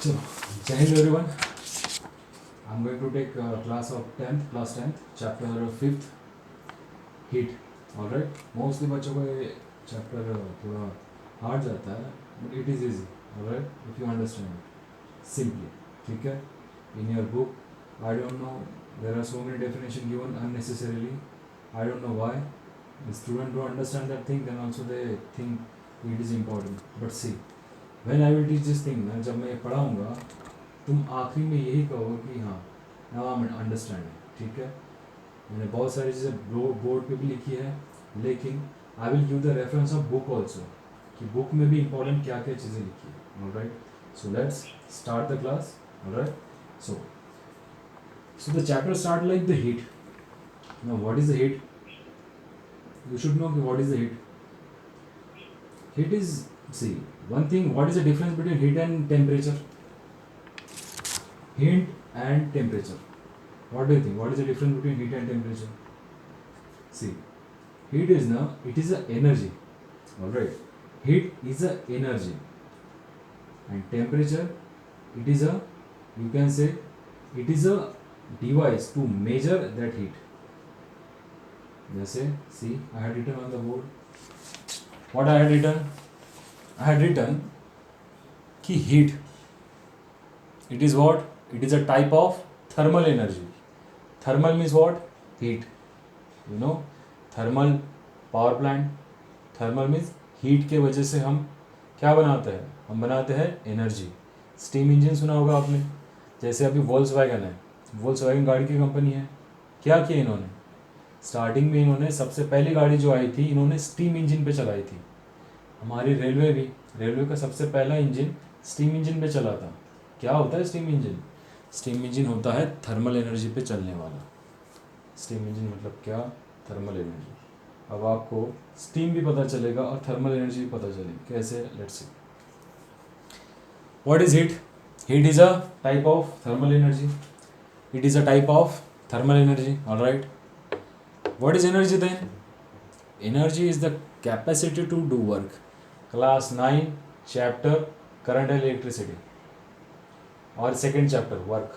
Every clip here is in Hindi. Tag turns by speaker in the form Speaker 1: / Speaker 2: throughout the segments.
Speaker 1: So, Jai Hind everyone. I'm going to take class 10th, chapter 5th, heat. All right. Mostly बच्चों को ये chapter थोड़ा hard जाता है, but it is easy. All right. If you understand it simply. ठीक है. In your book, I don't know. There are so many definitions given unnecessarily. I don't know why. The student don't understand that thing, then also they think it is important. But see, when I will teach this thing, ना जब मैं पढ़ाऊँगा, तुम आखिरी में यही कहो कि हाँ नाउ आई एम अंडरस्टैंडिंग. ठीक है. मैंने बहुत सारी चीज़ें बोर्ड पे भी लिखी है, लेकिन I will give the reference of book also कि बुक में भी इंपॉर्टेंट क्या क्या चीज़ें लिखी है. Alright. So let's start the class. Alright. So the chapter start like the heat. Now what is the heat? You should know what is the heat. Heat is, see, one thing, what is the difference between heat and temperature? Heat and temperature. What do you think? What is the difference between heat and temperature? See, heat is now, it is a energy. Alright. Heat is a energy. And temperature, it is a, you can say, it is a device to measure that heat. जैसे see, I had written on the board. What I had written? I had written कि heat. It is what? It is a type of thermal energy. Thermal means what? Heat. You know, thermal power plant. Thermal means heat के वजह से हम क्या बनाते हैं? हम बनाते हैं एनर्जी. स्टीम इंजन सुना होगा आपने. जैसे अभी वोल्क्सवैगन है. वोल्क्सवैगन गाड़ी की कंपनी है. क्या किया इन्होंने? स्टार्टिंग में इन्होंने सबसे पहली गाड़ी जो आई थी, इन्होंने स्टीम इंजन पे चलाई थी. हमारी रेलवे भी, रेलवे का सबसे पहला इंजन स्टीम इंजन पे चला था. क्या होता है स्टीम इंजन? स्टीम इंजन होता है थर्मल एनर्जी पे चलने वाला. स्टीम इंजन मतलब क्या? Thermal energy. अब आपको स्टीम भी पता चलेगा और थर्मल एनर्जी भी पता चलेगी. कैसे? Let's see. What is heat? Heat is a type of thermal energy. It is a type of thermal energy. Alright. What is energy then? Energy is the capacity to do work. Class 9 chapter current and electricity. Or second chapter work.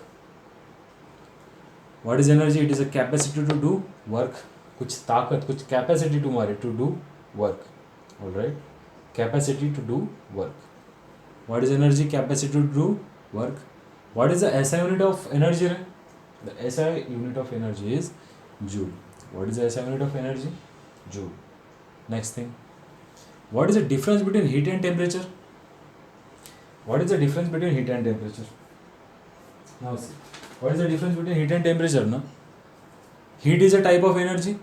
Speaker 1: What is energy? It is a capacity to do work. कुछ ताकत, कुछ capacity तुम्हारी to do work. Alright. Capacity to do work. What is energy? Capacity to do work. What is the SI unit of energy? The SI unit of energy is joule. What is the SI unit of energy? Joule. Next thing. What is the difference between heat and temperature? What is the difference between heat and temperature? Now see. What is the difference between heat and temperature? No? Heat is a type of energy.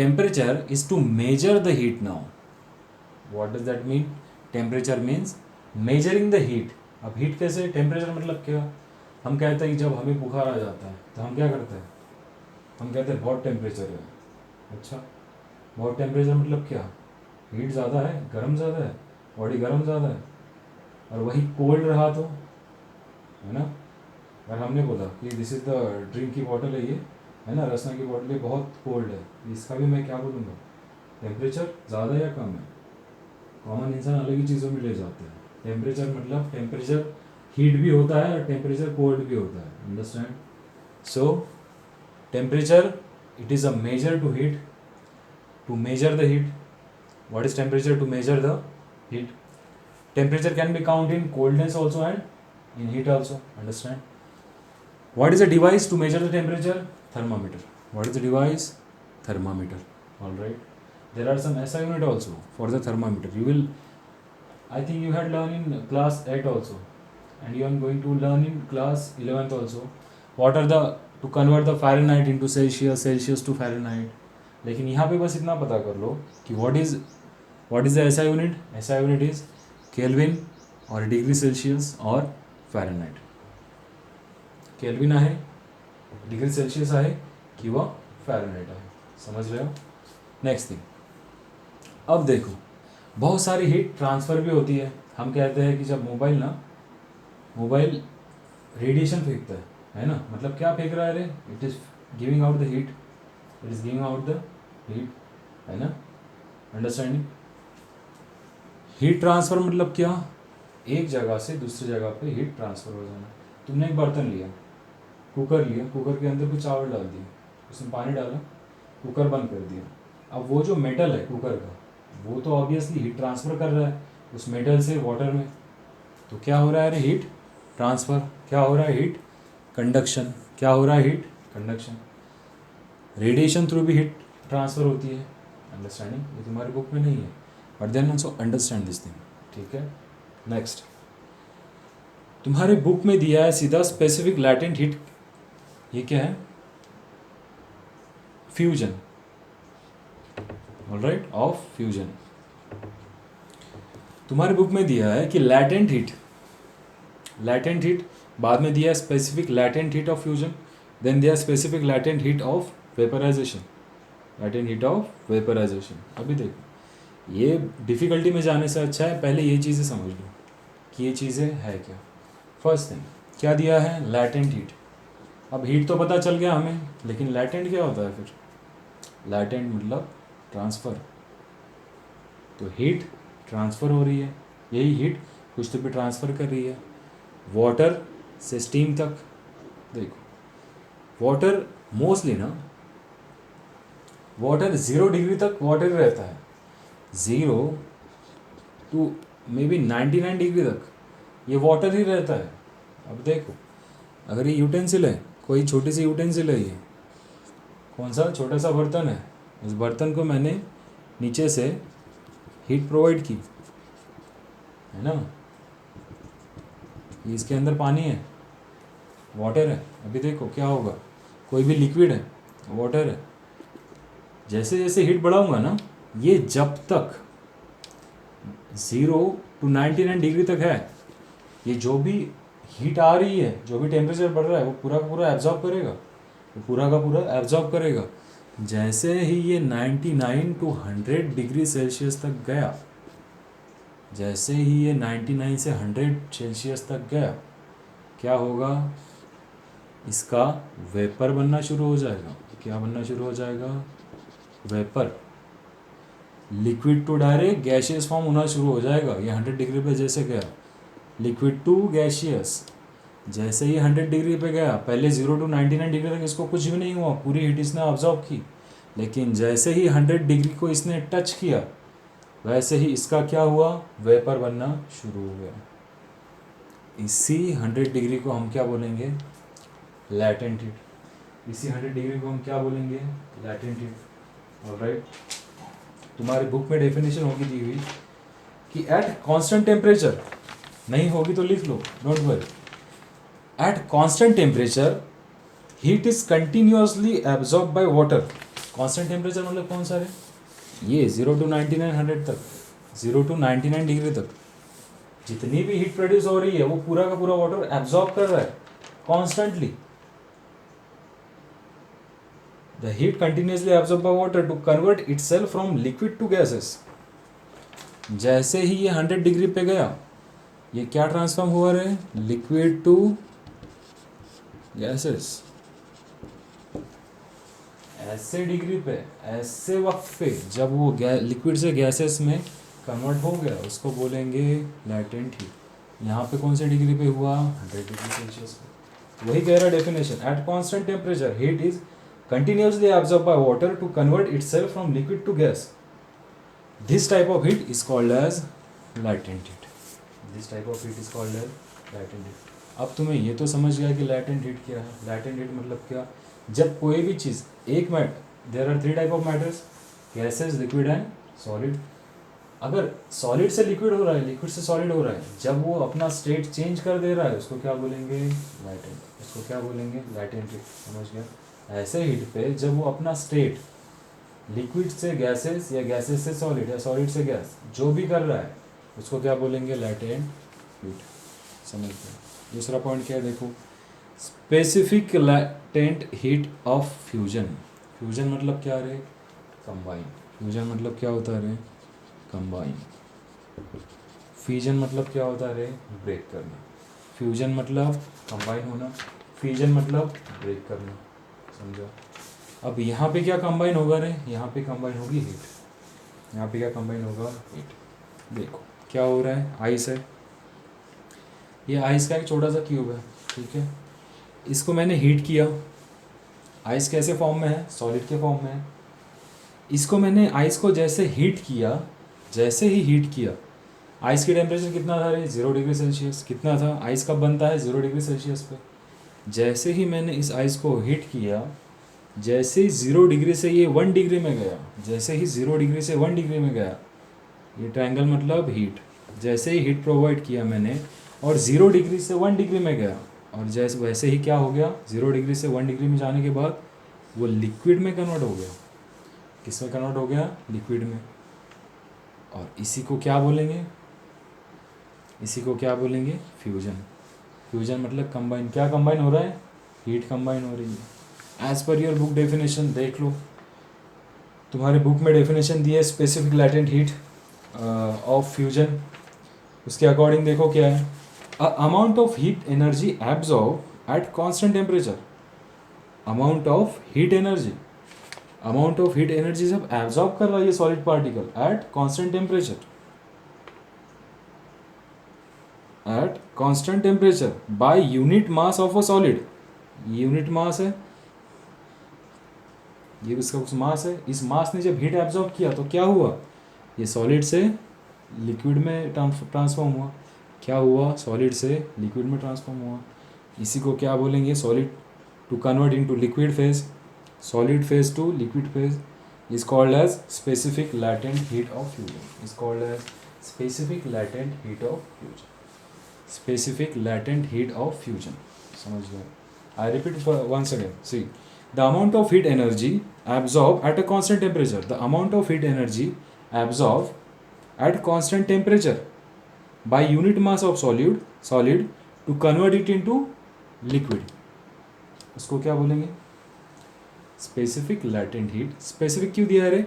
Speaker 1: Temperature is to measure the heat now. What does that mean? Temperature means measuring the heat. अब heat कैसे? Temperature मतलब क्या? हम कहते हैं कि जब हमें बुखार आ जाता है तो हम क्या करते हैं? हम कहते हैं बहुत टेम्परेचर है. अच्छा, बहुत टेम्परेचर मतलब क्या? हीट ज़्यादा है, गर्म ज़्यादा है, बॉडी गर्म ज़्यादा है. और वही कोल्ड रहा तो, है ना? अगर हमने बोला कि दिस इज़ द ड्रिंक की बॉटल है ये, है ना, रसना की बॉटल, ये बहुत कोल्ड है, इसका भी मैं क्या बोलूँगा? टेम्परेचर ज़्यादा या कम है? कॉमन इंसान अलग ही चीज़ों में ले जाते हैं. टेम्परेचर मतलब टेम्परेचर हीट भी होता है और टेम्परेचर कोल्ड भी होता है. Understand? So temperature, it is a measure to heat, to measure the heat. What is temperature? To measure the heat. Temperature can be counted in coldness also and in heat also. Understand? What is a device to measure the temperature? Thermometer. What is the device? Thermometer. All right. There are some SI unit also for the thermometer. You will, I think you had learned in class 8 also, and you are going to learn in class 11th also. What are the, to convert the Fahrenheit into Celsius, Celsius to Fahrenheit. लेकिन यहाँ पे बस इतना पता कर लो कि what is the SI unit? SI unit is Kelvin और डिग्री सेल्सियस और Fahrenheit. केल्विन आहे, डिग्री सेल्सियस आहे किंवा Fahrenheit आहे. समझ रहे हो? Next thing. अब देखो, बहुत सारी हीट ट्रांसफ़र भी होती है. हम कहते हैं कि जब मोबाइल रेडिएशन फेंकता है ना, मतलब क्या फेंक रहा है रे? It is giving out the heat. It is giving out the heat, है ना? अंडरस्टैंडिंग? हीट ट्रांसफ़र मतलब क्या? एक जगह से दूसरी जगह पे हीट ट्रांसफ़र हो जाना। तुमने एक बर्तन लिया, कुकर लिया, कुकर के अंदर कुछ चावल डाल दिया, उसमें पानी डाला, कुकर बंद कर दिया। अब वो जो मेटल है कुकर का, वो तो ऑब्वियसली हीट ट्रांसफ़र कर रहा है उस मेटल से वाटर में। तो क्या हो रहा है? Heat transfer. क्या हो रहा है? Heat conduction. क्या हो रहा है? Heat conduction. रेडिएशन थ्रू भी हीट ट्रांसफ़र होती है। अंडरस्टैंडिंग? ये तुम्हारी बुक में नहीं है, but then also understand this thing. ठीक है, नेक्स्ट तुम्हारे बुक में दिया है सीधा स्पेसिफिक लैटेंट हीट। ये क्या है? फ्यूजन। Alright, of fusion. तुम्हारे बुक में दिया है कि लैटेंट हीट, बाद में दिया है specific latent heat of fusion, then दिया specific latent heat of vaporization. Latent heat of vaporization. अभी देखो, ये डिफ़िकल्टी में जाने से अच्छा है पहले ये चीज़ें समझ लो कि ये चीज़ें है क्या। फर्स्ट थिंग क्या दिया है? Latent heat. अब हीट तो पता चल गया हमें, लेकिन लैटेंट क्या होता है फिर? लैटेंट मतलब ट्रांसफ़र। तो हीट ट्रांसफ़र हो रही है, यही हीट कुछ तो भी ट्रांसफ़र कर रही है वाटर से स्टीम तक। देखो वाटर मोस्टली ना, वाटर 0 डिग्री तक वाटर रहता है, 0 टू मे बी 99 डिग्री तक ये वाटर ही रहता है। अब देखो, अगर ये यूटेंसिल है, कोई छोटी सी यूटेंसिल है, ये कौन सा छोटा सा बर्तन है, इस बर्तन को मैंने नीचे से हीट प्रोवाइड की है ना, इसके अंदर पानी है, वाटर है। अभी देखो क्या होगा, कोई भी लिक्विड है, वाटर है, जैसे जैसे हीट बढ़ाऊंगा ना, ये जब तक 0 to 99 डिग्री तक है, ये जो भी हीट आ रही है, जो भी टेम्परेचर बढ़ रहा है, वो पूरा का पूरा एब्जॉर्ब करेगा, वो पूरा का पूरा एब्जॉर्ब करेगा। जैसे ही ये 99 to 100 डिग्री सेल्सियस तक गया, जैसे ही ये 99 से 100 सेल्सियस तक गया, क्या होगा? इसका वेपर बनना शुरू हो जाएगा। क्या बनना शुरू हो जाएगा? Vapour. Liquid to direct gaseous form होना शुरू हो जाएगा। ये 100 डिग्री पे जैसे गया, लिक्विड टू गैशियस, जैसे ही 100 डिग्री पे गया, पहले 0 to 99 डिग्री तक इसको कुछ भी नहीं हुआ, पूरी हीट इसने ऑब्जॉर्व की। लेकिन जैसे ही 100 डिग्री को इसने टच किया, वैसे ही इसका क्या हुआ? वेपर बनना शुरू हो गया। इसी 100 डिग्री को हम क्या बोलेंगे? Latent heat. इसी 100 डिग्री को हम क्या बोलेंगे? Latent heat. ऑलराइट, तुम्हारे बुक में डेफिनेशन होगी दी हुई कि एट कांस्टेंट टेम्परेचर, नहीं होगी तो लिख लो, don't worry. At constant temperature heat is continuously absorb by water. Constant temperature मतलब कौन सा है? ये 0 to 99 100 तक, 0 to 99 डिग्री तक जितनी भी हीट प्रोड्यूस हो रही है, वो पूरा का पूरा वाटर एब्जॉर्ब कर रहा है constantly. The heat continuously absorbed by water to convert itself from liquid to gases. जैसे ही ये 100 डिग्री पे गया, ये क्या ट्रांसफॉर्म हुआ रहे? Liquid to gases. ऐसे डिग्री पे, ऐसे वक्त पे जब वो लिक्विड से गैसेस में कन्वर्ट हो गया, उसको बोलेंगे लैटेंट हीट। यहाँ पे कौन से डिग्री पे हुआ? 100 डिग्री सेल्सियस पे। वही कह रहा definition, at constant temperature heat is continuously absorbed by water to convert itself from liquid to gas. This type of heat is called as latent heat. This type of heat is called as latent heat. अब तुम्हें ये तो समझ गया कि latent heat क्या है। latent heat मतलब क्या? जब कोई भी चीज़, एक there are 3 type of matters, gases, liquid and solid. अगर solid से liquid हो रहा है, liquid से solid हो रहा है, जब वो अपना state change कर दे रहा है, उसको क्या बोलेंगे? latent. उसको क्या बोलेंगे? latent heat. समझ गया? ऐसे हीट पे जब वो अपना स्टेट लिक्विड से गैसेस या गैसेस से सॉलिड या सॉलिड से गैस जो भी कर रहा है, उसको क्या बोलेंगे? Latent heat. समझ गए? दूसरा पॉइंट क्या है देखो, specific latent heat of fusion. Fusion मतलब क्या रे? कंबाइन। फ्यूजन मतलब क्या होता है रे? कंबाइन। फ्यूजन मतलब क्या होता है रे? ब्रेक करना। फ्यूजन मतलब कंबाइन होना, फ्यूजन मतलब ब्रेक करना। समझा? अब यहाँ पे क्या कंबाइन होगा रे? यहाँ पे कंबाइन होगी हीट। यहाँ पे क्या कंबाइन होगा? हीट। देखो क्या हो रहा है, आइस है, ये आइस का एक छोटा सा क्यूब है, ठीक है। इसको मैंने हीट किया, आइस कैसे फॉर्म में है, सॉलिड के फॉर्म में है। इसको मैंने आइस को जैसे हीट किया, जैसे ही हीट किया, आइस की टेम्परेचर कितना था रे, 0 डिग्री सेल्सियस। कितना था, आइस कब बनता है 0 डिग्री सेल्सियस पे। जैसे ही मैंने इस आइस को हीट किया, जैसे ही 0 डिग्री से ये 1 डिग्री में गया, जैसे ही 0 डिग्री से 1 डिग्री में गया, ये ट्रायंगल मतलब हीट, जैसे ही हीट प्रोवाइड किया मैंने और 0 डिग्री से 1 डिग्री में गया, और जैसे वैसे ही क्या हो गया, 0 डिग्री से 1 डिग्री में जाने के बाद वो लिक्विड में कन्वर्ट हो गया। किस में कन्वर्ट हो गया, लिक्विड में। और इसी को क्या बोलेंगे, इसी को क्या बोलेंगे, फ्यूजन। फ्यूजन मतलब कंबाइन, क्या कंबाइन हो रहा है, हीट कंबाइन हो रही है। As per your book definition देख लो, तुम्हारे बुक में डेफिनेशन दी है specific latent heat of fusion. उसके अकॉर्डिंग देखो क्या है, amount of heat energy absorb at constant temperature. Amount of heat energy, amount of heat energy जब एब्जॉर्ब कर रहा है ये solid particle at constant temperature, eight constant temperature by unit mass of a solid. Unit mass है, ये इसका कुछ मास है। इस मास ने जब हीट एब्जॉर्ब किया तो क्या हुआ, ये सॉलिड से लिक्विड में ट्रांसफॉर्म हुआ। क्या हुआ, सॉलिड से लिक्विड में ट्रांसफॉर्म हुआ। इसी को क्या बोलेंगे, solid to convert into liquid phase, solid phase to liquid phase is called as specific latent heat of fusion, is called as specific latent heat of fusion, specific latent heat of fusion। समझ गए। I repeat once again, see the amount of heat energy absorbed at a constant temperature, the amount of heat energy absorbed at constant temperature by unit mass of solid to convert it into liquid, उसको क्या बोलेंगे, स्पेसिफिक लैटेंट हीट। स्पेसिफिक क्यों दिया है रे,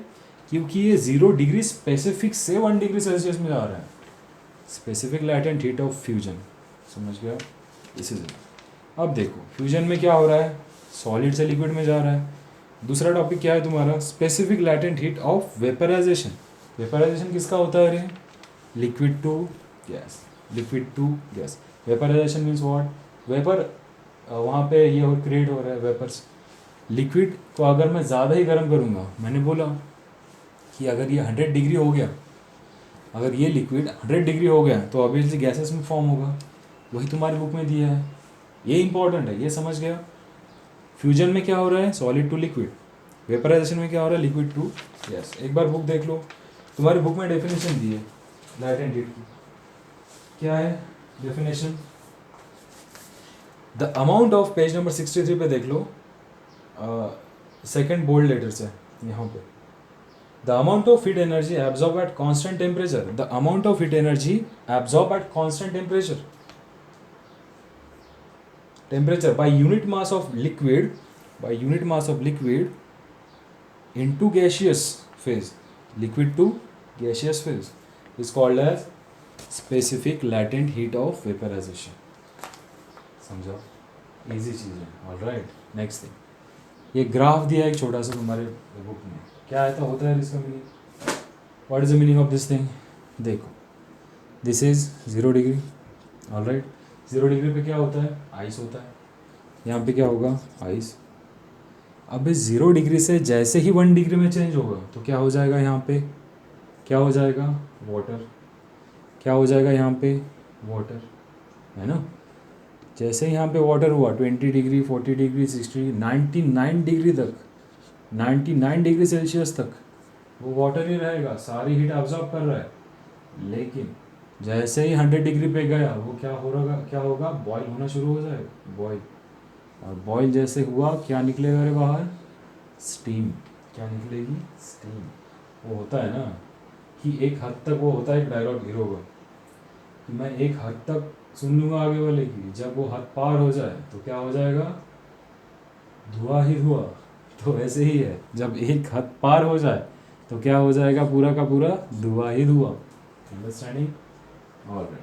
Speaker 1: क्योंकि ये 0 डिग्री स्पेसिफिक से 1 डिग्री सेल्सियस में जा रहा है। Specific latent heat of fusion, समझ गया। इसी से अब देखो फ्यूजन में क्या हो रहा है, सॉलिड से लिक्विड में जा रहा है। दूसरा टॉपिक क्या है तुम्हारा, specific latent heat of vaporisation. Vaporisation किसका होता है रे, liquid to gas, liquid to gas. Vaporisation means what, vapour वहाँ पे ये और क्रिएट हो रहा है वेपर्स। लिक्विड को अगर मैं ज़्यादा ही गर्म करूँगा, मैंने बोला कि अगर ये 100 डिग्री हो गया, अगर ये लिक्विड 100 डिग्री हो गया तो ऑब्वियसली गैसेस में फॉर्म होगा। वही तुम्हारी बुक में दिया है, ये इंपॉर्टेंट है, ये समझ गया। फ्यूजन में क्या हो रहा है, सॉलिड टू लिक्विड। वेपराइजेशन में क्या हो रहा है, लिक्विड टू गैस। एक बार बुक देख लो, तुम्हारी बुक में डेफिनेशन दी है लैटेंट हीट की। क्या है definition, the amount of, page number 63 पे देख लो, सेकेंड बोल्ड लेटर से यहाँ पे, the amount of heat energy absorb at constant temperature, the amount of heat energy absorb at constant temperature by unit mass of liquid, by unit mass of liquid into gaseous phase, liquid to gaseous phase is called as specific latent heat of vaporisation. समझो, इजी चीज़ है। ऑलराइट, नेक्स्ट थिंग, ये ग्राफ दिया है एक छोटा सा तुम्हारे बुक में, क्या आता होता है इसका meaning, what is the meaning of this thing. देखो this is 0 degree, all right. 0 degree पे क्या होता है, आइस होता है। यहाँ पे क्या होगा, आइस। अब इस 0 डिग्री से जैसे ही 1 डिग्री में चेंज होगा तो क्या हो जाएगा, यहाँ पे क्या हो जाएगा, वाटर। क्या हो जाएगा यहाँ पे, वाटर, है ना। जैसे यहाँ पे वाटर हुआ 20 डिग्री, 40 डिग्री, 60, 99 डिग्री तक, 99 डिग्री सेल्सियस तक वो वाटर ही रहेगा, सारी हीट अब्जॉर्ब कर रहा है। लेकिन जैसे ही 100 डिग्री पे गया वो क्या हो रहा, क्या होगा, बॉयल होना शुरू हो जाएगा, बॉयल। और बॉयल जैसे हुआ क्या निकलेगा रे बाहर, स्टीम। क्या निकलेगी, स्टीम। वो होता है ना कि एक हद तक वो होता है, एक डायलॉग हीरो का कि मैं एक हद तक सुन लूँगा आगे वाले की, जब वो हद पार हो जाए तो क्या हो जाएगा, धुआं ही धुआं। तो वैसे ही है, जब एक हद पार हो जाए तो क्या हो जाएगा, पूरा का पूरा धुआं ही धुआं। Understanding, all right.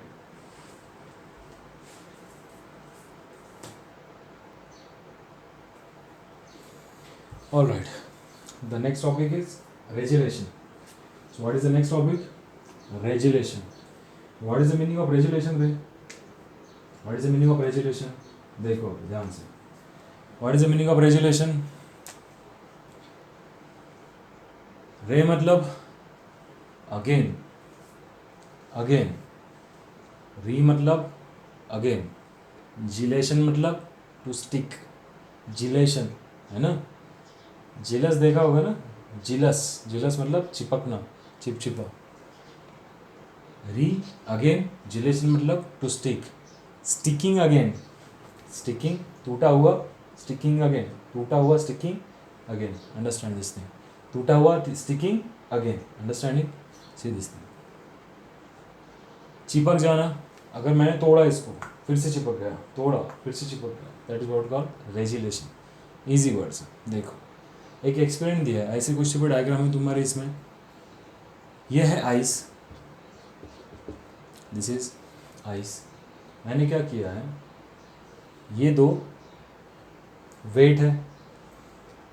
Speaker 1: All right, the next topic is regelation. So what is the next topic, regelation. What is the meaning of regelation re, what is the meaning of regelation? देखो ध्यान से, what is the meaning of regelation? Re मतलब अगेन, अगेन, री मतलब अगेन, जिलेशन मतलब टू स्टिक, जिलेशन है ना, जिलस देखा होगा ना, जिलस, जिलस मतलब चिपकना, चिपचिपा। री अगेन, जिलेशन मतलब to stick, sticking again, sticking टूटा हुआ, स्टिकिंग अगेन, टूटा हुआ sticking again, understand this thing, टूटा हुआ sticking again, understanding, see this thing. चिपक जाना, अगर मैंने तोड़ा इसको फिर से चिपक गया, तोड़ा फिर से चिपक गया, that is what called regelation. Easy words. देखो एक एक्सपेरिमेंट दिया है, ऐसे कुछ भी डायग्राम है तुम्हारे इसमें, यह है आइस, दिस इज आइस। मैंने क्या किया है, ये दो वेट है,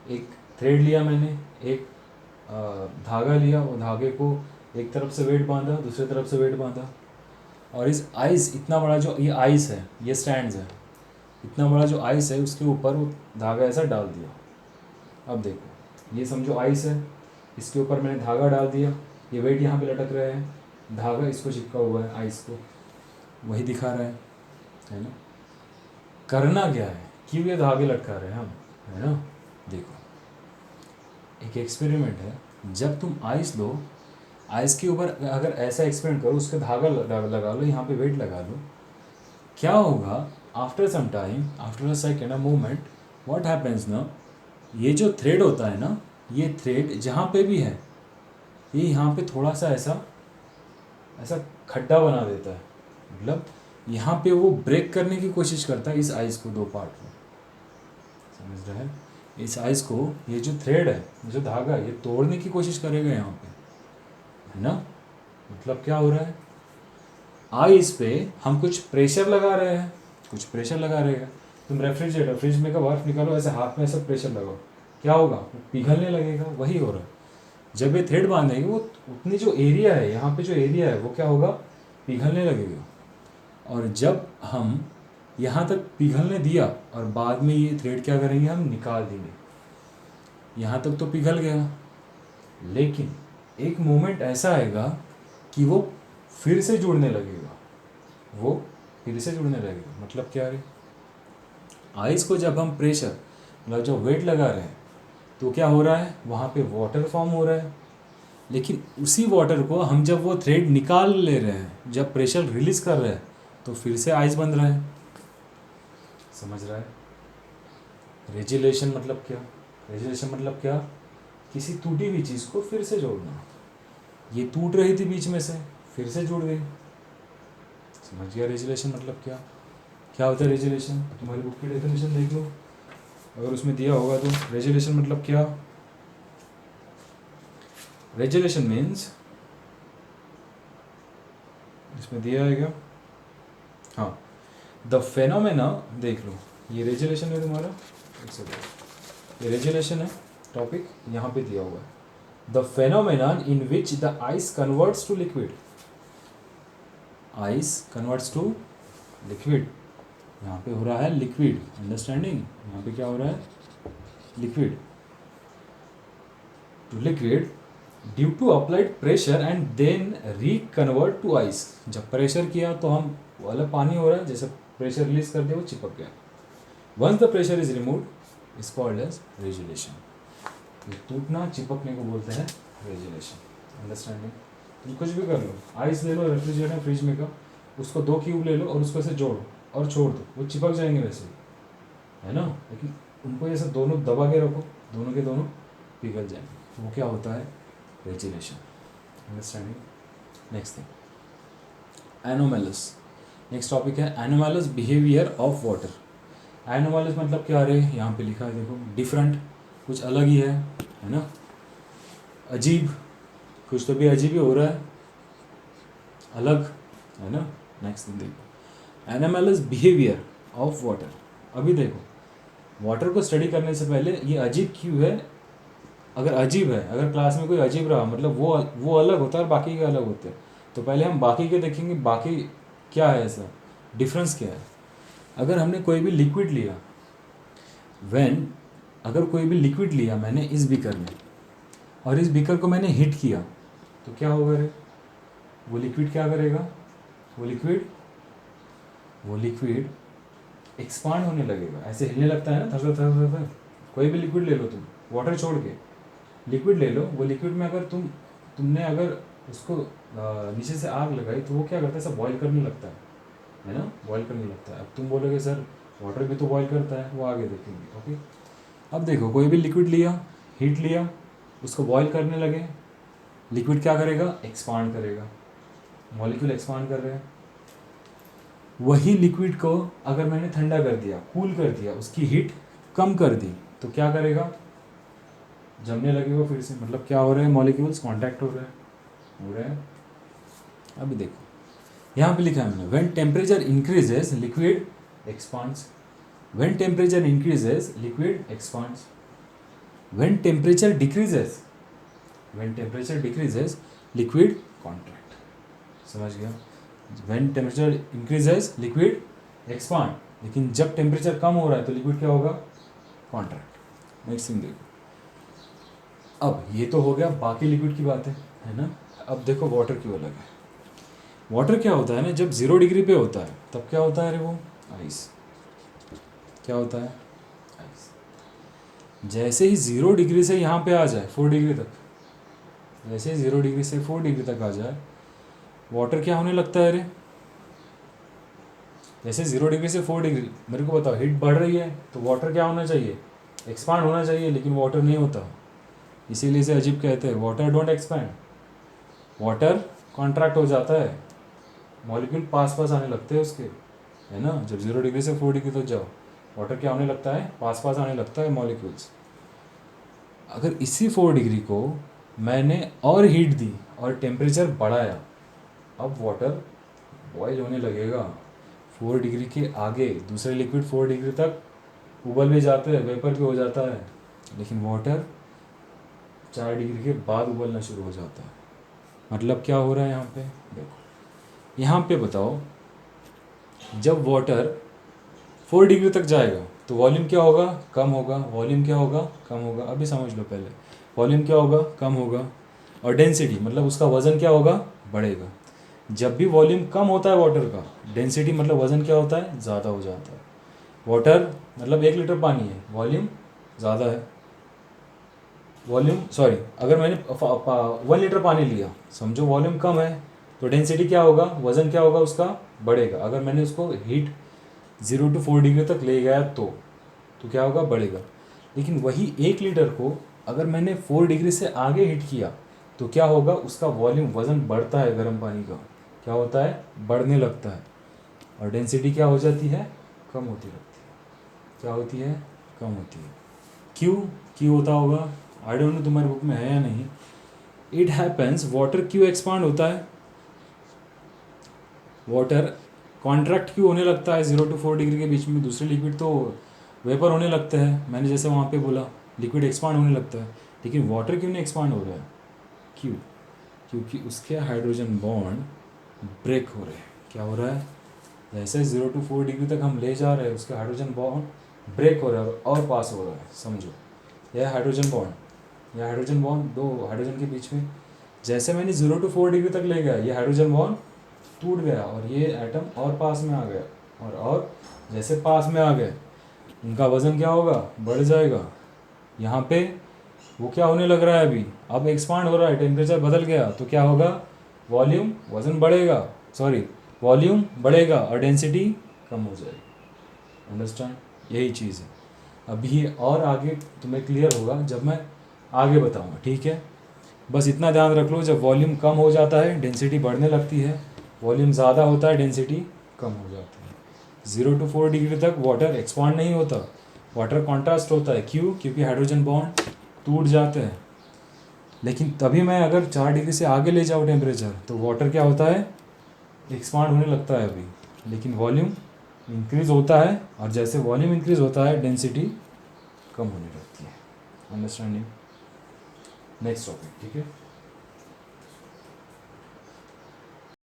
Speaker 1: एक थ्रेड लिया मैंने, एक धागा लिया, वो धागे को एक तरफ से वेट बांधा, दूसरी तरफ से वेट बांधा, और इस आइस, इतना बड़ा जो ये आइस है, ये स्टैंड्स है, इतना बड़ा जो आइस है उसके ऊपर वो धागा ऐसा डाल दिया। अब देखो ये समझो आइस है, इसके ऊपर मैंने धागा डाल दिया, ये वेट यहाँ पे लटक रहे हैं, धागा इसको चिपका हुआ है आइस को, वही दिखा रहा है ना। करना क्या है, क्यों ये धागे लटका रहे हैं हम, है ना। देखो एक एक्सपेरिमेंट है, जब तुम आइस लो, आइस के ऊपर अगर ऐसा एक्सपेरिमेंट करो, उसका धागा लगा लो, यहाँ पे वेट लगा लो, क्या होगा, after some time, after a second, a moment, what happens ना, ये जो थ्रेड होता है ना, ये थ्रेड जहाँ पे भी है, ये यहाँ पे थोड़ा सा ऐसा ऐसा खड्डा बना देता है, मतलब यहाँ पे वो ब्रेक करने की कोशिश करता है इस आइस को दो पार्ट में, समझ रहे हैं। इस आइस को, ये जो थ्रेड है, जो धागा, ये तोड़ने की कोशिश करेगा यहाँ पे, है ना। मतलब क्या हो रहा है, आइस पे हम कुछ प्रेशर लगा रहे हैं, कुछ प्रेशर लगा रहे हैं। तुम रेफ्रिजरेटर, फ्रिज में का बर्फ निकालो, ऐसे हाथ में ऐसा प्रेशर लगाओ, क्या होगा, वो पिघलने लगेगा, वही हो रहा है। जब ये थ्रेड बांधेंगे, वो उतनी जो एरिया है, यहाँ पे जो एरिया है, वो क्या होगा, पिघलने लगेगा। और जब हम यहाँ तक पिघलने दिया और बाद में ये थ्रेड क्या करेंगे, हम निकाल देंगे। यहाँ तक तो पिघल गया, लेकिन एक मोमेंट ऐसा आएगा कि वो फिर से जुड़ने लगेगा, वो फिर से जुड़ने लगेगा। मतलब क्या है, आइस को जब हम प्रेशर, मतलब जो वेट लगा रहे हैं, तो क्या हो रहा है, वहाँ पे वाटर फॉर्म हो रहा है, लेकिन उसी वाटर को हम जब वो थ्रेड निकाल ले रहे हैं, जब प्रेशर रिलीज कर रहे हैं, तो फिर से आइस बन रहा है, समझ रहा है। रेजिलेशन मतलब क्या, रेजिलेशन मतलब क्या, किसी टूटी हुई चीज़ को फिर से जोड़ना। ये टूट रही थी बीच में से, फिर से जुड़ गई, समझ गया। रेजिलेशन मतलब क्या, क्या होता है रेजिलेशन, तुम्हारी बुक की डेफिनेशन देख लो, अगर उसमें दिया होगा तो। रेजुलेशन मतलब क्या, रेजुलेशन मीन्स, इसमें दिया है क्या, हाँ, द फेनोमेना, देख लो ये रेजुलेशन है तुम्हारा, एक सेकेंड, ये रेजुलेशन है टॉपिक, यहाँ पे दिया हुआ है, the phenomenon in which the ice converts to liquid, ice converts to liquid, यहाँ पे हो रहा है लिक्विड, अंडरस्टैंडिंग, यहाँ पे क्या हो रहा है, liquid to liquid due to applied pressure and then reconvert to ice. जब प्रेशर किया तो हम वाला पानी हो रहा है, जैसे प्रेशर रिलीज कर दिया वो चिपक गया। Once the pressure is removed is called as regelation. टूटना, चिपकने को बोलते हैं रेजुलेशन, अंडरस्टैंडिंग। तुम कुछ भी कर लो, आइस ले लो रेफ्रिजरेटर फ्रिज में का, उसको 2 क्यूब ले लो और उसको ऐसे जोड़ो और छोड़ दो, वो चिपक जाएंगे वैसे ही, है ना। लेकिन उनको ऐसे दोनों दबा के रखो, दोनों के दोनों पिघल जाएंगे, तो वो क्या होता है, regelation, understanding. Next thing, anomalous. Next topic है anomalous behaviour of water. Anomalous मतलब क्या है, यहाँ पे लिखा है देखो, डिफरेंट, कुछ अलग ही है ना, अजीब, कुछ तो भी अजीब ही हो रहा है, अलग, है ना। नेक्स्ट थिंग देखो, एनोमैलस बिहेवियर ऑफ वाटर। अभी देखो वाटर को स्टडी करने से पहले ये अजीब क्यों है, अगर अजीब है, अगर क्लास में कोई अजीब रहा, मतलब वो अलग होता है और बाकी के अलग होते हैं, तो पहले हम बाकी के देखेंगे, बाकी क्या है, ऐसा डिफरेंस क्या है, अगर हमने कोई भी लिक्विड लिया, अगर कोई भी लिक्विड लिया मैंने इस बीकर में और इस बीकर को मैंने हीट किया तो क्या होगा रे? वो लिक्विड क्या करेगा? वो लिक्विड एक्सपांड होने लगेगा, ऐसे हिलने लगता है ना, थर थर थर थर। कोई भी लिक्विड ले लो तुम, वाटर छोड़ के लिक्विड ले लो, वो लिक्विड में अगर तुमने अगर उसको नीचे से आग लगाई तो वो क्या करता है? सब बॉईल करने लगता है ना, बॉईल करने लगता है। अब तुम बोलोगे सर वाटर भी तो बॉईल करता है, वो आगे देखेंगे। ओके, अब देखो कोई भी लिक्विड लिया, हीट लिया, उसको बॉईल करने लगे, लिक्विड क्या करेगा? एक्सपांड करेगा, मॉलिक्यूल एक्सपांड कर रहे हैं। वही लिक्विड को अगर मैंने ठंडा कर दिया, कूल कर दिया, उसकी हीट कम कर दी तो क्या करेगा? जमने लगेगा फिर से। मतलब क्या हो रहा है? मॉलिक्यूल्स कांटेक्ट हो रहे हैं। अभी देखो यहाँ पे लिखा है मैंने, when temperature increases liquid expands, when temperature increases liquid expands, when temperature decreases liquid contract. समझ गया? When temperature increases liquid expand, लेकिन जब टेम्परेचर कम हो रहा है तो लिक्विड क्या होगा? कॉन्ट्रैक्ट। नेक्स्ट थिंग देखो, अब ये तो हो गया बाकी लिक्विड की बात है ना। अब देखो वाटर क्यों अलग है। वाटर क्या होता है ना, जब 0 डिग्री पे होता है तब क्या होता है रे? वो आइस। क्या होता है? आइस। जैसे ही 0 डिग्री से यहाँ पे आ जाए 4 डिग्री तक, जैसे ही 0 डिग्री से 4 डिग्री तक आ जाए, वाटर क्या होने लगता है रे? जैसे 0 डिग्री से 4 डिग्री, मेरे को बताओ, हीट बढ़ रही है तो वाटर क्या होना चाहिए? एक्सपांड होना चाहिए, लेकिन वाटर नहीं होता। इसीलिए इसे अजीब कहते हैं, water don't expand, water contract हो जाता है, मॉलिक्यूल पास पास आने लगते हैं उसके, है ना। जब 0 डिग्री से 4 डिग्री तक जाओ, वाटर क्या होने लगता है? पास पास आने लगता है मॉलिक्यूल्स। अगर इसी 4 डिग्री को मैंने और हीट दी और टेम्परेचर बढ़ाया, अब वाटर बॉयल होने लगेगा। 4 डिग्री के आगे दूसरे लिक्विड 4 डिग्री तक उबल भी जाते हैं, वेपर भी हो जाता है, लेकिन वाटर 4 डिग्री के बाद उबलना शुरू हो जाता है। मतलब क्या हो रहा है यहाँ पे? देखो यहाँ पे बताओ, जब वाटर 4 डिग्री तक जाएगा तो वॉल्यूम क्या होगा? कम होगा। वॉल्यूम क्या होगा? कम होगा। अभी समझ लो पहले, वॉल्यूम क्या होगा? कम होगा। और डेंसिटी मतलब उसका वज़न क्या होगा? बढ़ेगा। जब भी वॉल्यूम कम होता है वाटर का, डेंसिटी मतलब वज़न क्या होता है? ज़्यादा हो जाता है। वाटर मतलब 1 लीटर पानी है, वॉल्यूम ज़्यादा है, अगर मैंने 1 लीटर पानी लिया, समझो वॉल्यूम कम है, तो डेंसिटी क्या होगा? वज़न क्या होगा उसका? बढ़ेगा। अगर मैंने उसको हीट 0 to 4 डिग्री तक ले गया तो क्या होगा? बढ़ेगा। लेकिन वही 1 लीटर को अगर मैंने 4 डिग्री से आगे हीट किया तो क्या होगा? उसका वॉल्यूम, वज़न बढ़ता है, गर्म पानी का क्या होता है? बढ़ने लगता है। और डेंसिटी क्या हो जाती है? कम होती रहती है। क्या होती है? कम होती है। क्यों होता होगा? आई डोंट नो तुम्हारी बुक में है या नहीं। इट हैपेंस, वाटर क्यों एक्सपांड होता है? वाटर कॉन्ट्रैक्ट क्यों होने लगता है 0 to 4 डिग्री के बीच में? दूसरे लिक्विड तो वेपर होने लगते हैं, मैंने जैसे वहाँ पे बोला, लिक्विड एक्सपांड होने लगता है, लेकिन वाटर क्यों नहीं एक्सपांड हो रहा है? क्यों? क्योंकि उसके हाइड्रोजन बॉन्ड ब्रेक हो रहे हैं। क्या हो रहा है? जैसे 0 to 4 डिग्री तक हम ले जा रहे हैं, उसके हाइड्रोजन बॉन्ड ब्रेक हो रहा है और पास हो रहा है। समझो, यह हाइड्रोजन बॉन्ड, दो हाइड्रोजन के बीच में, जैसे मैंने 0 to 4 डिग्री तक ले गया, ये हाइड्रोजन बॉन्ड टूट गया और ये एटम और पास में आ गया, और जैसे पास में आ गए, उनका वज़न क्या होगा? बढ़ जाएगा। यहाँ पे वो क्या होने लग रहा है अभी? अब एक्सपांड हो रहा है, टेम्परेचर बदल गया तो क्या होगा? वॉल्यूम, वज़न बढ़ेगा, वॉल्यूम बढ़ेगा और डेंसिटी कम हो जाएगी। अंडरस्टैंड? यही चीज़ है। अभी और आगे तुम्हें क्लियर होगा जब मैं आगे बताऊँगा, ठीक है। बस इतना ध्यान रख लो, जब वॉल्यूम कम हो जाता है डेंसिटी बढ़ने लगती है, वॉल्यूम ज़्यादा होता है डेंसिटी कम हो जाती है। 0 to 4 डिग्री तक वाटर एक्सपांड नहीं होता, वाटर कॉन्ट्रास्ट होता है। क्यों? क्योंकि हाइड्रोजन बॉन्ड टूट जाते हैं। लेकिन तभी मैं अगर 4 डिग्री से आगे ले जाऊँ टेम्परेचर, तो वाटर क्या होता है? एक्सपांड होने लगता है अभी, लेकिन वॉल्यूम इंक्रीज़ होता है, और जैसे वॉल्यूम इंक्रीज़ होता है डेंसिटी कम होने लगती है। अंडरस्टैंडिंग? नेक्स्ट टॉपिक, ठीक है।